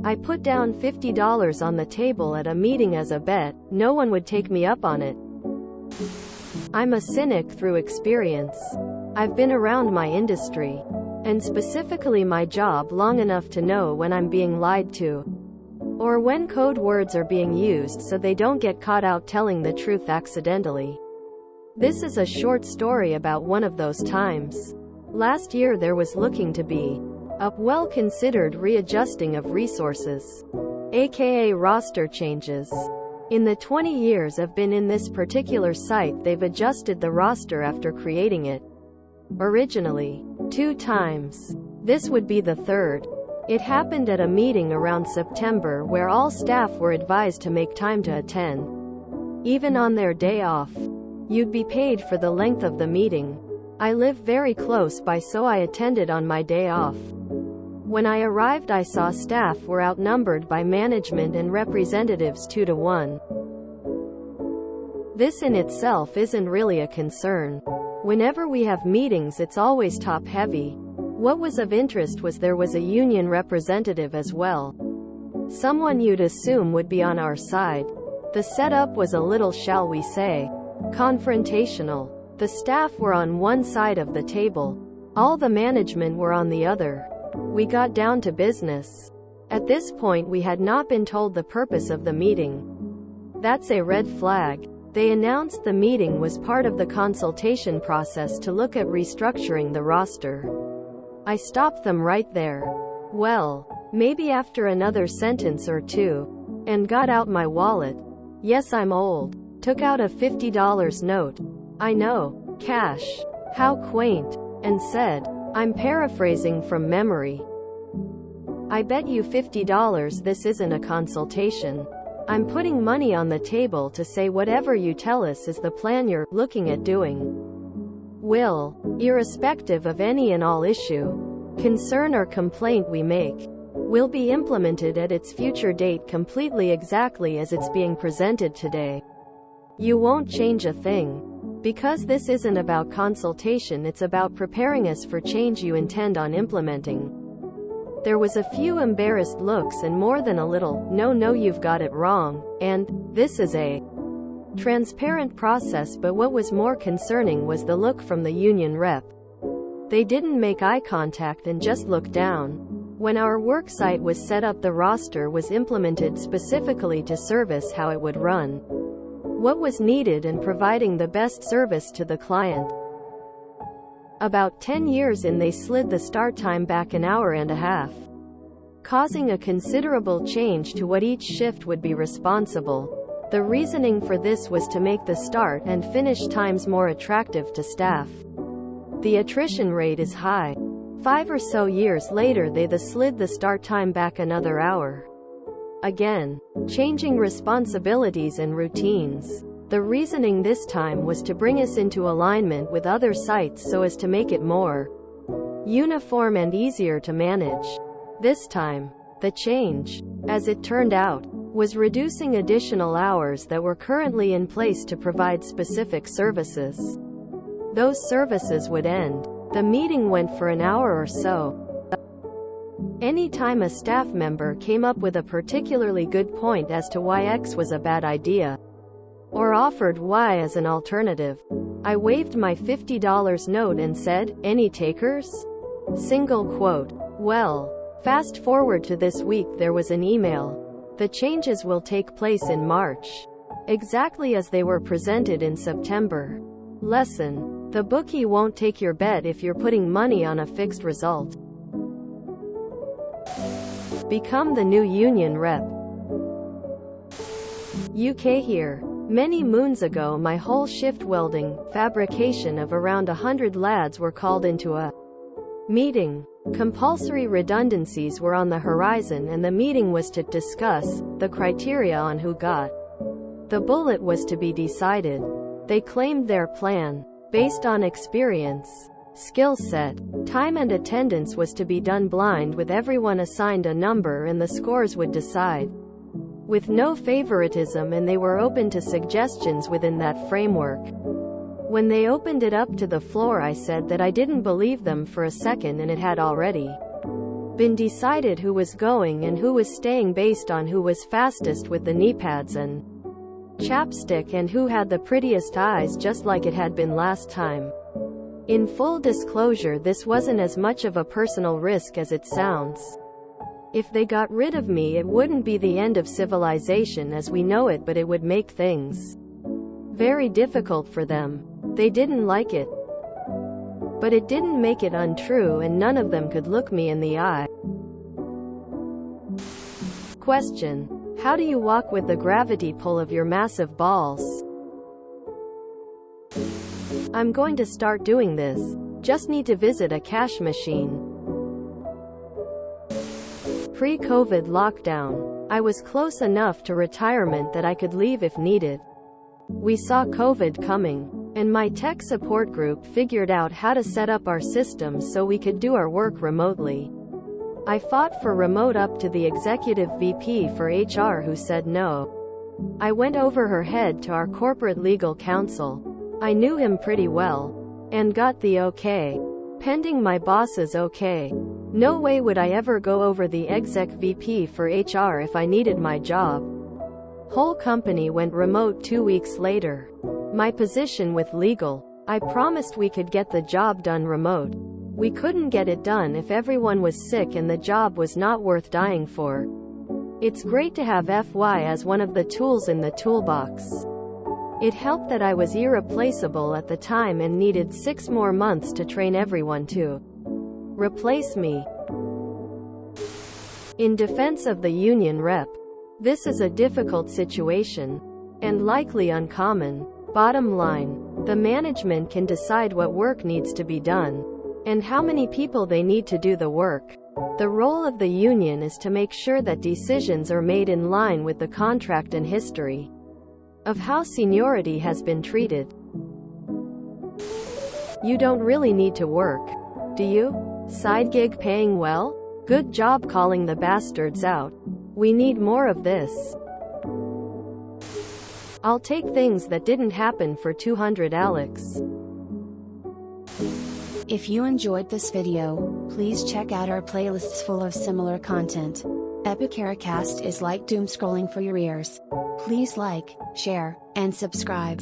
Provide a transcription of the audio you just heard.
I put down $50 on the table at a meeting as a bet. No one would take me up on it. I'm a cynic through experience. I've been around my industry, and specifically my job, long enough to know when I'm being lied to, or when code words are being used so they don't get caught out telling the truth accidentally. This is a short story about one of those times. Last year there was looking to be a well-considered readjusting of resources, aka roster changes. In the 20 years I've been in this particular site, they've adjusted the roster after creating it originally 2 times. This would be the third. It happened at a meeting around September where all staff were advised to make time to attend, even on their day off. You'd be paid for the length of the meeting. I live very close by, so I attended on my day off. When I arrived I saw staff were outnumbered by management and representatives 2 to 1. This in itself isn't really a concern. Whenever we have meetings it's always top-heavy. What was of interest was there was a union representative as well. Someone you'd assume would be on our side. The setup was a little, shall we say, confrontational. The staff were on one side of the table. All the management were on the other. We got down to business. At this point we had not been told the purpose of the meeting. That's a red flag. They announced the meeting was part of the consultation process to look at restructuring the roster. I stopped them right there. Well, maybe after another sentence or two, and got out my wallet. Yes, I'm old. Took out a $50 note. I know, cash. How quaint. And said, I'm paraphrasing from memory, I bet you $50 this isn't a consultation. I'm putting money on the table to say whatever you tell us is the plan you're looking at doing will, irrespective of any and all issue, concern or complaint we make, will be implemented at its future date completely exactly as it's being presented today. You won't change a thing. Because this isn't about consultation, it's about preparing us for change you intend on implementing. There was a few embarrassed looks and more than a little, no you've got it wrong, and, this is a transparent process. But what was more concerning was the look from the union rep. They didn't make eye contact and just looked down. When our worksite was set up, the roster was implemented specifically to service how it would run, what was needed, and providing the best service to the client. About 10 years in, they slid the start time back an hour and a half, causing a considerable change to what each shift would be responsible. The reasoning for this was to make the start and finish times more attractive to staff. The attrition rate is high. 5 or so years later they slid the start time back another hour. Again, changing responsibilities and routines. The reasoning this time was to bring us into alignment with other sites so as to make it more uniform and easier to manage. This time, the change, as it turned out, was reducing additional hours that were currently in place to provide specific services. Those services would end. The meeting went for an hour or so. Anytime a staff member came up with a particularly good point as to why X was a bad idea, or offered Y as an alternative, I waved my $50 note and said, "Any takers?" Single quote. Well, fast forward to this week, there was an email. The changes will take place in March, exactly as they were presented in September. Lesson: the bookie won't take your bet if you're putting money on a fixed result. Become the new union rep. UK here. Many moons ago, my whole shift welding fabrication of around 100 lads were called into a meeting. Compulsory redundancies were on the horizon, and the meeting was to discuss the criteria on who got the bullet was to be decided. They claimed their plan, based on experience, skill set, time and attendance, was to be done blind, with everyone assigned a number and the scores would decide, with no favoritism, and they were open to suggestions within that framework. When they opened it up to the floor, I said that I didn't believe them for a second, and it had already been decided who was going and who was staying based on who was fastest with the knee pads and chapstick and who had the prettiest eyes, just like it had been last time. In full disclosure, this wasn't as much of a personal risk as it sounds. If they got rid of me, it wouldn't be the end of civilization as we know it, but it would make things very difficult for them. They didn't like it. But it didn't make it untrue, and none of them could look me in the eye. Question: how do you walk with the gravity pull of your massive balls? I'm going to start doing this. Just need to visit a cash machine. Pre-COVID lockdown. I was close enough to retirement that I could leave if needed. We saw COVID coming, and my tech support group figured out how to set up our systems so we could do our work remotely. I fought for remote up to the executive VP for HR, who said no. I went over her head to our corporate legal counsel. I knew him pretty well, and got the okay. Pending my boss's okay. No way would I ever go over the exec VP for HR if I needed my job. Whole company went remote 2 weeks later. My position with legal. I promised we could get the job done remote. We couldn't get it done if everyone was sick, and the job was not worth dying for. It's great to have FY as one of the tools in the toolbox. It helped that I was irreplaceable at the time and needed 6 more months to train everyone to replace me. In defense of the union rep, this is a difficult situation, and likely uncommon. Bottom line, the management can decide what work needs to be done, and how many people they need to do the work. The role of the union is to make sure that decisions are made in line with the contract and history of how seniority has been treated. You don't really need to work, do you? Side gig paying well? Good job calling the bastards out. We need more of this. I'll take things that didn't happen for 200 Alex. If you enjoyed this video, please check out our playlists full of similar content. Epicaricast is like doom scrolling for your ears. Please like, share, and subscribe.